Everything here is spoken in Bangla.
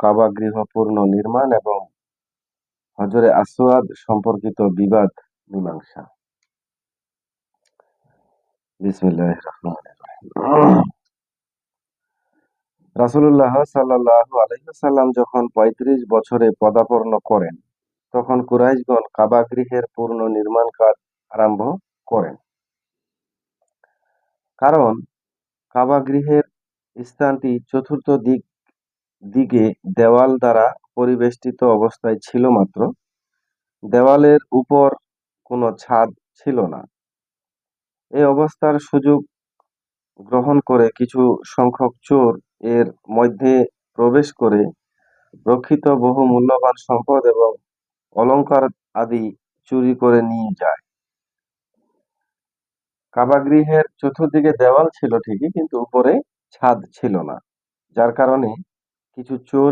কাবা গৃহ পুনর্নির্মাণ এবং হজরে আসওয়াদ সম্পর্কিত বিবাদ মীমাংসা। বিসমিল্লাহির রহমানির রহিম। রাসূলুল্লাহ সাল্লাল্লাহু আলাইহি ওয়াসাল্লাম যখন ৩৫ বছরে পদার্পণ করেন, তখন কুরাইশগণ কাবা গৃহের পুনর্নির্মাণ কাজ আরম্ভ করেন। কারণ কাবা গৃহের স্থানটি চতুর্থ দিকে দেওয়াল দ্বারা পরিবেষ্টিত অবস্থায় ছিল মাত্র। দেওয়ালের উপর কোনো ছাদ ছিল না। এই অবস্থার সুযোগ গ্রহণ করে কিছু সংখ্যক চোর এর মধ্যে প্রবেশ করে রক্ষিত বহু মূল্যবান সম্পদ এবং অলংকার আদি চুরি করে নিয়ে যায়। কাবা গৃহের চতুর্দিকে দেওয়াল ছিল ঠিকই, কিন্তু উপরে ছাদ ছিল না, যার কারণে কিছু চোর